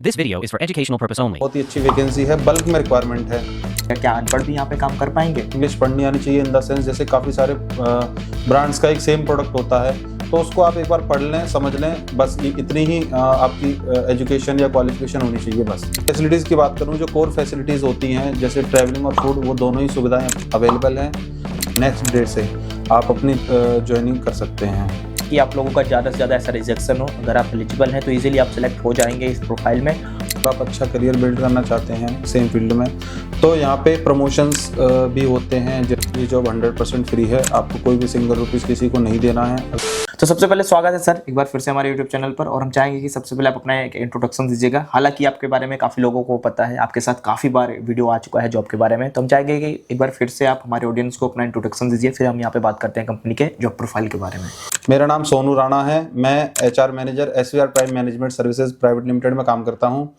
This video is for educational purpose only. बहुत ही अच्छी vacancy है, बल्क में रिक्वायरमेंट है। क्या अनपढ़ भी यहाँ पे काम कर पाएंगे? इंग्लिश पढ़नी आनी चाहिए इन द सेंस जैसे काफ़ी सारे ब्रांड्स का एक सेम प्रोडक्ट होता है, तो उसको आप एक बार पढ़ लें, समझ लें, बस इतनी ही आपकी एजुकेशन या क्वालिफिकेशन होनी चाहिए बस। फैसिलिटीज़ की बात करूँ, जो कोर फैसिलिटीज़ होती हैं जैसे ट्रैवलिंग और फूड, वो दोनों ही सुविधाएं अवेलेबल हैं। नेक्स्ट डेट से आप अपनी ज्वाइनिंग कर सकते हैं। कि आप लोगों का ज़्यादा से ज़्यादा ऐसा रिजेक्शन हो, अगर आप एलिजिबल हैं तो इजीली आप सेलेक्ट हो जाएंगे इस प्रोफाइल में। तो आप अच्छा करियर बिल्ड करना चाहते हैं सेम फील्ड में, तो यहाँ पे प्रमोशंस भी होते हैं। ये जॉब 100% फ्री है, आपको कोई भी सिंगल रुपीज़ किसी को नहीं देना है। तो सबसे पहले स्वागत है सर एक बार फिर से हमारे यूट्यूब चैनल पर, और हम चाहेंगे कि सबसे पहले आप अपना एक इंट्रोडक्शन दीजिएगा। हालांकि आपके बारे में काफ़ी लोगों को पता है, आपके साथ काफ़ी बार वीडियो आ चुका है जॉब के बारे में, तो हम चाहेंगे कि एक बार फिर से आप हमारे ऑडियंस को अपना इंट्रोडक्शन दीजिए, फिर हम यहाँ पे बात करते हैं कंपनी के जॉब प्रोफाइल के बारे में। मेरा नाम सोनू राणा है, मैं HR manager SVR prime management services private limited में काम करता हूँ।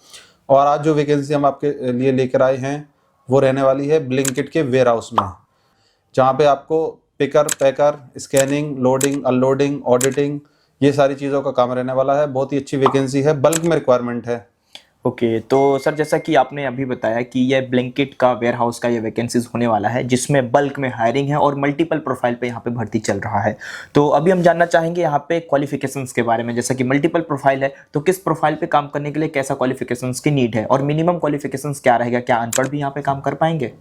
और आज जो वैकेंसी हम आपके लिए लेकर आए हैं वो रहने वाली है ब्लिंकिट के वेयर हाउस में, जहाँ पे आपको पिकर, पैकर, स्कैनिंग, लोडिंग, अनलोडिंग, ऑडिटिंग, ये सारी चीज़ों का काम रहने वाला है। बहुत ही अच्छी वैकेंसी है, बल्क में रिक्वायरमेंट है। ओके, तो सर जैसा कि आपने अभी बताया कि ये ब्लिंकिट का वेयर हाउस का ये वैकेंसीज होने वाला है, जिसमें बल्क में हायरिंग है और मल्टीपल प्रोफाइल पे यहाँ पे भर्ती चल रहा है। तो अभी हम जानना चाहेंगे यहाँ पे क्वालिफिकेशंस के बारे में। जैसा कि मल्टीपल प्रोफाइल है, तो किस प्रोफाइल पे काम करने के लिए कैसा क्वालिफिकेशंस की नीड है और मिनिमम क्वालिफिकेशंस क्या रहेगा? क्या अनपढ़ भी यहाँ पे काम कर पाएंगे?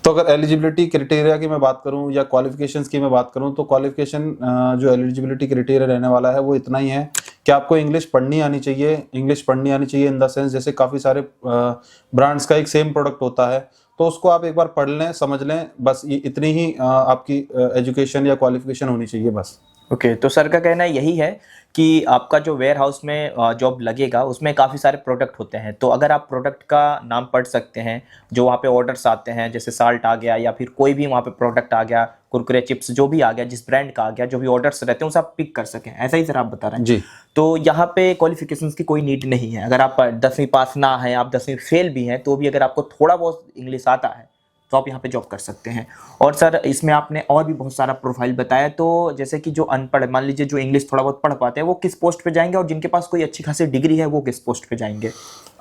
तो अगर एलिजिबिलिटी क्राइटेरिया की मैं बात करूं या क्वालिफिकेशंस की मैं बात करूं, तो क्वालिफिकेशन जो एलिजिबिलिटी क्राइटेरिया रहने वाला है वो इतना ही है कि आपको इंग्लिश पढ़नी आनी चाहिए। इंग्लिश पढ़नी आनी चाहिए इन द सेंस जैसे काफ़ी सारे ब्रांड्स का एक सेम प्रोडक्ट होता है, तो उसको आप एक बार पढ़ लें, समझ लें, बस इतनी ही आपकी एजुकेशन या क्वालिफिकेशन होनी चाहिए बस। ओके, तो सर का कहना यही है कि आपका जो वेयर हाउस में जॉब लगेगा उसमें काफ़ी सारे प्रोडक्ट होते हैं, तो अगर आप प्रोडक्ट का नाम पढ़ सकते हैं, जो वहाँ पे ऑर्डर्स आते हैं, जैसे साल्ट आ गया या फिर कोई भी वहाँ पे प्रोडक्ट आ गया, कुरकुरे चिप्स जो भी आ गया, जिस ब्रांड का आ गया, जो भी ऑर्डर्स रहते हैं उसे आप पिक कर सकें, ऐसा ही सर आप बता रहे हैं? जी। तो यहाँ पे क्वालिफिकेशंस की कोई नीड नहीं है। अगर आप 10वीं पास ना है, आप 10वीं फेल भी हैं, तो भी अगर आपको थोड़ा बहुत इंग्लिश आता है तो आप यहाँ पे जॉब कर सकते हैं। और सर इसमें आपने और भी बहुत सारा प्रोफाइल बताया, तो जैसे कि जो अनपढ़, मान लीजिए जो इंग्लिश थोड़ा बहुत पढ़ पाते हैं, वो किस पोस्ट पे जाएंगे, और जिनके पास कोई अच्छी खासी डिग्री है वो किस पोस्ट पे जाएंगे?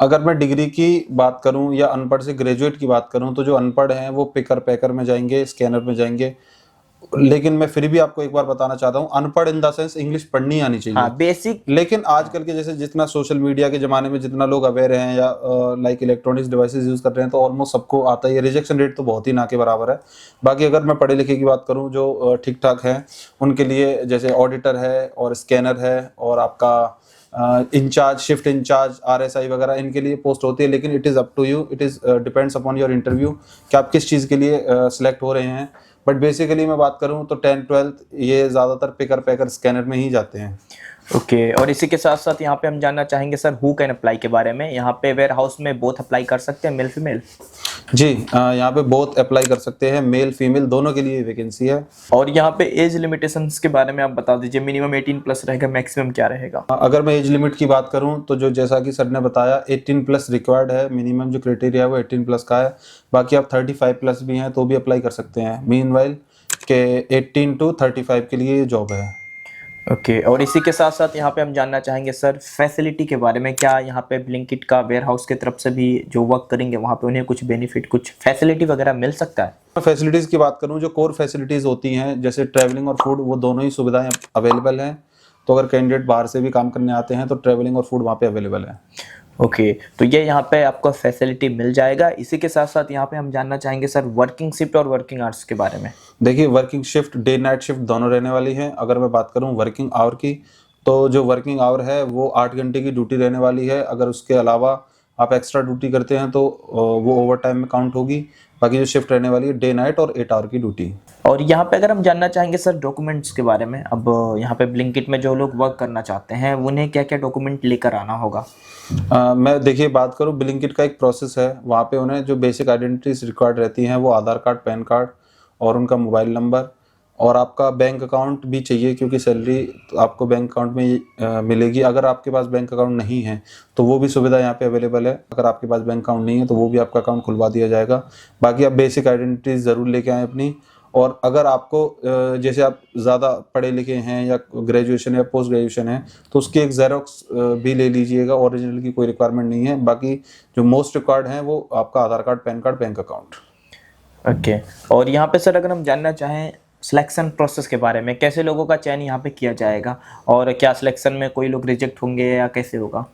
अगर मैं डिग्री की बात करूं या अनपढ़ से ग्रेजुएट की बात करूं, तो जो अनपढ़ हैं वो पिकर, पैकर में जाएंगे, स्कैनर में जाएंगे। लेकिन मैं फिर भी आपको एक बार बताना चाहता हूं, अनपढ़ इन द सेंस इंग्लिश पढ़नी आनी चाहिए। हाँ, बेसिक। लेकिन आजकल के जैसे जितना सोशल मीडिया के ज़माने में जितना लोग अवेयर हैं या लाइक इलेक्ट्रॉनिक्स डिवाइसेस यूज़ कर रहे हैं, तो ऑलमोस्ट सबको आता है। रिजेक्शन रेट तो बहुत ही ना के बराबर है। बाकी अगर मैं पढ़े लिखे की बात करूं जो ठीक ठाक हैं, उनके लिए जैसे ऑडिटर है और स्कैनर है और आपका इंचार्ज, शिफ्ट इंचार्ज, RSI वगैरह, इनके लिए पोस्ट होती है। लेकिन it is up to you, it is depends upon your interview कि आप किस चीज़ के लिए सिलेक्ट हो रहे हैं। बट बेसिकली मैं बात करूं तो 10th-12th ये ज़्यादातर पिकर, पैकर, स्कैनर में ही जाते हैं। ओके, और इसी के साथ साथ यहाँ पे हम जानना चाहेंगे सर हु कैन अप्लाई के बारे में। यहाँ पे वेयर हाउस में बोथ अप्लाई कर सकते हैं, मेल फीमेल? जी, यहाँ पे बोथ अप्लाई कर सकते हैं, मेल फीमेल दोनों के लिए वैकेंसी है। और यहाँ पे एज लिमिटेशंस के बारे में आप बता दीजिए, मिनिमम 18 प्लस रहेगा, मैक्सिमम क्या रहेगा? अगर मैं एज लिमिट की बात करूं तो जो जैसा कि सर ने बताया 18 प्लस रिक्वायर्ड है, मिनिमम जो क्राइटेरिया है वो 18 प्लस का है। बाकी आप 35 प्लस भी हैं तो भी अप्लाई कर सकते हैं। मीनवाइल के 18 to 35 के लिए जॉब है। ओके, और इसी के साथ साथ यहाँ पे हम जानना चाहेंगे सर फैसिलिटी के बारे में। क्या यहाँ पे ब्लिंकिट का वेयर हाउस की तरफ से भी जो वर्क करेंगे वहाँ पे उन्हें कुछ बेनिफिट, कुछ फैसिलिटी वगैरह मिल सकता है? फैसिलिटीज़ की बात करूं, जो कोर फैसिलिटीज़ होती हैं जैसे ट्रैवलिंग और फूड, वो दोनों ही सुविधाएं अवेलेबल हैं। तो अगर कैंडिडेट बाहर से भी काम करने आते हैं तो ट्रैवलिंग और फूड वहाँ पे अवेलेबल है। ओके, तो ये यहाँ पे आपको फैसिलिटी मिल जाएगा। इसी के साथ साथ यहाँ पे हम जानना चाहेंगे सर वर्किंग शिफ्ट और वर्किंग आवर्स के बारे में। देखिए, working shift day night shift दोनों रहने वाली है। अगर मैं बात करूं वर्किंग आवर की, तो जो वर्किंग आवर है वो 8 घंटे की ड्यूटी रहने वाली है। अगर उसके अलावा आप एक्स्ट्रा ड्यूटी करते हैं तो वो ओवर टाइम में काउंट होगी। बाकी जो शिफ्ट रहने वाली है डे नाइट और 8 आवर की ड्यूटी। और यहाँ पे अगर हम जानना चाहेंगे सर डॉक्यूमेंट्स के बारे में, अब यहाँ पे ब्लिंकिट में जो लोग वर्क करना चाहते हैं उन्हें क्या क्या डॉक्यूमेंट लेकर आना होगा? मैं देखिए बात करूं, ब्लिंकिट का एक प्रोसेस है, वहाँ पे उन्हें जो बेसिक आइडेंटिटीज रिक्वायर्ड रहती हैं वो आधार कार्ड, पैन कार्ड और उनका मोबाइल नंबर, और आपका बैंक अकाउंट भी चाहिए क्योंकि सैलरी तो आपको बैंक अकाउंट में ही मिलेगी। अगर आपके पास बैंक अकाउंट नहीं है तो वो भी सुविधा यहाँ पे अवेलेबल है। अगर आपके पास बैंक अकाउंट नहीं है तो वो भी आपका अकाउंट खुलवा दिया जाएगा। बाकी आप बेसिक आइडेंटिटीज ज़रूर लेके आएँ अपनी, और अगर आपको जैसे आप ज़्यादा पढ़े लिखे हैं या ग्रेजुएशन या पोस्ट ग्रेजुएशन है तो उसकी एक ज़ेरॉक्स भी ले लीजिएगा, ओरिजिनल की कोई रिक्वायरमेंट नहीं है। बाकी जो मोस्ट रिक्वायर्ड है वो आपका Aadhaar card, PAN card, bank account. Okay. और यहाँ पे सर अगर हम जानना चाहें सिलेक्शन प्रोसेस के बारे में, कैसे लोगों का चयन यहाँ पे किया जाएगा और क्या सिलेक्शन में कोई लोग रिजेक्ट होंगे या कैसे होगा?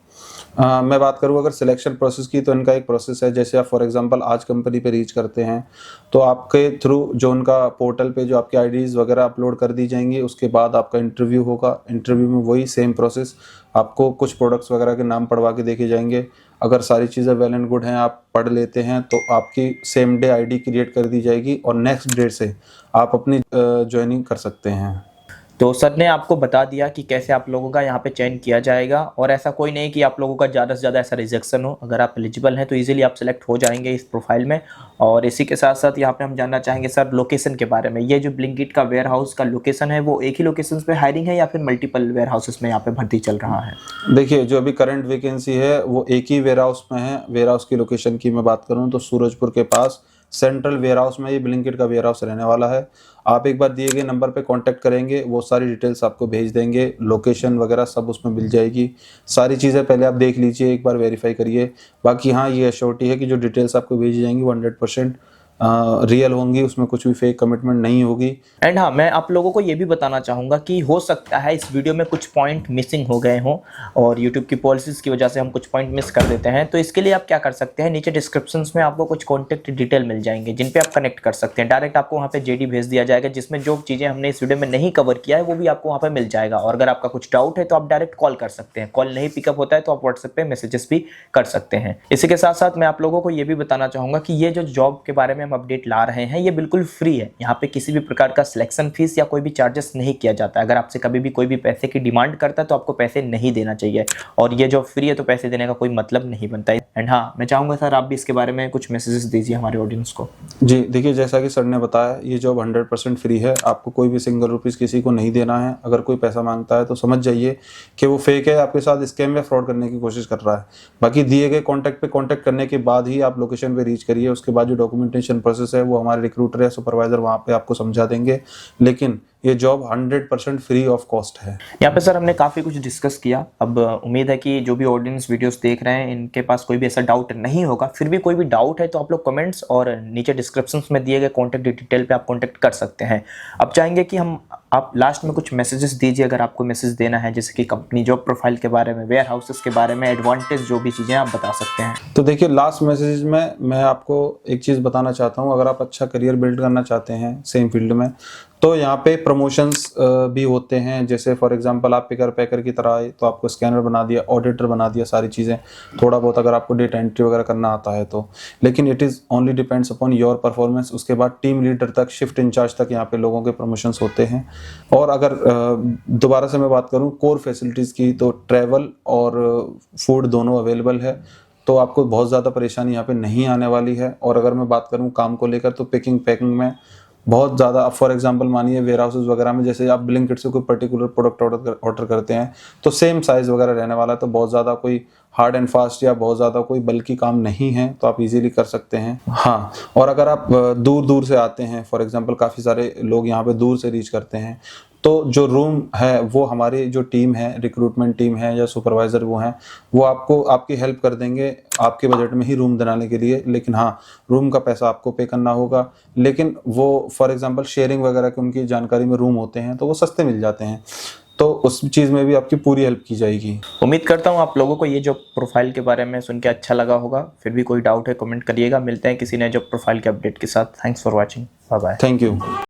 मैं बात करूँ अगर सिलेक्शन प्रोसेस की, तो इनका एक प्रोसेस है। जैसे आप फॉर एग्जांपल आज कंपनी पे रीच करते हैं तो आपके थ्रू जो उनका पोर्टल पे जो आपकी आईडीज़ वगैरह अपलोड कर दी जाएंगी, उसके बाद आपका इंटरव्यू होगा। इंटरव्यू में वही सेम प्रोसेस, आपको कुछ प्रोडक्ट्स वगैरह के नाम पढ़वा के देखे जाएंगे। अगर सारी चीज़ें वेल एंड गुड हैं, आप पढ़ लेते हैं, तो आपकी सेम डे आईडी क्रिएट कर दी जाएगी और नेक्स्ट डेट से आप अपनी ज्वाइनिंग कर सकते हैं। तो सर ने आपको बता दिया कि कैसे आप लोगों का यहाँ पे चयन किया जाएगा और ऐसा कोई नहीं कि आप लोगों का ज़्यादा से ज़्यादा ऐसा रिजेक्शन हो। अगर आप एलिजिबल हैं तो इजीली आप सेलेक्ट हो जाएंगे इस प्रोफाइल में। और इसी के साथ साथ यहाँ पे हम जानना चाहेंगे सर लोकेशन के बारे में। ये जो ब्लिंकिट का वेयर हाउस का लोकेशन है वो एक ही लोकेशन पे हायरिंग है या फिर मल्टीपल वेयर हाउसेस में यहाँ पे भर्ती चल रहा है? देखिए, जो अभी करंट वैकेंसी है वो एक ही वेयर हाउस में है। वेयर हाउस की लोकेशन की मैं बात करूँ तो सूरजपुर के पास सेंट्रल वेयर हाउस में ये ब्लिंकिट का वेयर हाउस रहने वाला है। आप एक बार दिए गए नंबर पे कांटेक्ट करेंगे, वो सारी डिटेल्स आपको भेज देंगे, लोकेशन वगैरह सब उसमें मिल जाएगी। सारी चीज़ें पहले आप देख लीजिए, एक बार वेरीफाई करिए। बाकी हाँ, ये एश्योरिटी है कि जो डिटेल्स आपको भेजी जाएंगी वो 100% रियल होंगी, उसमें कुछ भी फेक कमिटमेंट नहीं होगी। एंड हाँ, मैं आप लोगों को ये भी बताना चाहूँगा कि हो सकता है इस वीडियो में कुछ पॉइंट मिसिंग हो गए हों और यूट्यूब की पॉलिसीज़ की वजह से हम कुछ पॉइंट मिस कर देते हैं। तो इसके लिए आप क्या कर सकते हैं, नीचे डिस्क्रिप्शंस में आपको कुछ कॉन्टैक्ट डिटेल मिल जाएंगे जिन पे आप कनेक्ट कर सकते हैं। डायरेक्ट आपको वहाँ पे जेडी भेज दिया जाएगा जिसमें जो चीज़ें हमने इस वीडियो में नहीं कवर किया है वो भी आपको वहाँ पर मिल जाएगा। और अगर आपका कुछ डाउट है तो आप डायरेक्ट कॉल कर सकते हैं। कॉल नहीं पिकअप होता है तो आप व्हाट्सएप पे मैसेजेस भी कर सकते हैं। इसी के साथ साथ मैं आप लोगों को ये भी बताना चाहूँगा कि ये जो जॉब के बारे में हम अपडेट ला रहे हैं ये बिल्कुल फ्री है। यहाँ पे किसी भी प्रकार का सिलेक्शन फीस या कोई भी चार्जेस नहीं किया जाता। अगर आपसे कभी भी कोई भी पैसे की डिमांड करता है तो आपको पैसे नहीं देना चाहिए और ये जॉब फ्री है तो पैसे देने का कोई मतलब नहीं बनता है। एंड हाँ, मैं चाहूँगा सर आप भी इसके बारे में कुछ मैसेजेस दीजिए हमारे ऑडियंस को। जी देखिए, जैसा कि सर ने बताया, ये जॉब 100% फ्री है। आपको कोई भी सिंगल रुपीज़ किसी को नहीं देना है। अगर कोई पैसा मांगता है तो समझ जाइए कि वो फेक है, आपके साथ स्कैम या फ्रॉड करने की कोशिश कर रहा है। बाकी दिए गए कॉन्टैक्ट पे कॉन्टैक्ट करने के बाद ही आप लोकेशन पे रीच करिए। उसके बाद जो डॉक्यूमेंटेशन प्रोसेस है वो हमारे रिक्रूटर या सुपरवाइजर वहाँ पे आपको समझा देंगे। लेकिन ये जॉब 100% फ्री ऑफ कॉस्ट है। यहाँ पे सर हमने काफ़ी कुछ डिस्कस किया। अब उम्मीद है कि जो भी ऑडियंस वीडियोस देख रहे हैं इनके पास कोई भी ऐसा डाउट नहीं होगा। फिर भी कोई भी डाउट है तो आप लोग कमेंट्स और नीचे डिस्क्रिप्शन में दिए गए कॉन्टैक्ट डिटेल पे आप कॉन्टैक्ट कर सकते हैं। अब चाहेंगे कि आप लास्ट में कुछ मैसेजेस दीजिए अगर आपको मैसेज देना है, जैसे कि कंपनी जॉब प्रोफाइल के बारे में, वेयर हाउसेस के बारे में, एडवांटेज जो भी चीज़ें आप बता सकते हैं। तो देखिए, लास्ट मैसेज में मैं आपको एक चीज़ बताना चाहता हूँ। अगर आप अच्छा करियर बिल्ड करना चाहते हैं सेम फील्ड में तो यहाँ पे प्रमोशंस भी होते हैं। जैसे फॉर एग्जांपल आप पिकर पैकर की तरह आए तो आपको स्कैनर बना दिया, ऑडिटर बना दिया, सारी चीज़ें। थोड़ा बहुत अगर आपको डेटा एंट्री वगैरह करना आता है तो, लेकिन it is only depends upon your performance. उसके बाद टीम लीडर तक, शिफ्ट इंचार्ज तक यहाँ पे लोगों के प्रमोशंस होते हैं। और अगर दोबारा से मैं बात करूँ कोर फैसिलिटीज़ की, तो ट्रैवल और फूड दोनों अवेलेबल है, तो आपको बहुत ज़्यादा परेशानी यहाँ पे नहीं आने वाली है। और अगर मैं बात करूँ काम को लेकर तो पिकिंग पैकिंग में बहुत ज़्यादा, फॉर एग्जांपल मानिए वेयर हाउसेज वगैरह में, जैसे आप ब्लिंकिट से कोई पर्टिकुलर प्रोडक्ट ऑर्डर करते हैं तो सेम साइज़ वगैरह रहने वाला है। तो बहुत ज़्यादा कोई हार्ड एंड फास्ट या बहुत ज़्यादा कोई बल्कि काम नहीं है, तो आप इजीली कर सकते हैं। हाँ, और अगर आप दूर दूर से आते हैं, फॉर एग्जांपल काफ़ी सारे लोग यहाँ पे दूर से रीच करते हैं, तो जो रूम है वो हमारी जो टीम है, रिक्रूटमेंट टीम है या सुपरवाइज़र वो हैं, वो आपको आपकी हेल्प कर देंगे आपके बजट में ही रूम दिलाने के लिए। लेकिन हाँ, रूम का पैसा आपको पे करना होगा। लेकिन वो फॉर एग्जांपल शेयरिंग वगैरह की उनकी जानकारी में रूम होते हैं तो वो सस्ते मिल जाते हैं, तो उस चीज़ में भी आपकी पूरी हेल्प की जाएगी। उम्मीद करता हूँ आप लोगों को ये जॉब प्रोफाइल के बारे में सुन के अच्छा लगा होगा। फिर भी कोई डाउट है कमेंट करिएगा। मिलते हैं किसी नए जॉब प्रोफाइल के अपडेट के साथ। Thanks for watching, bye bye. Thank you.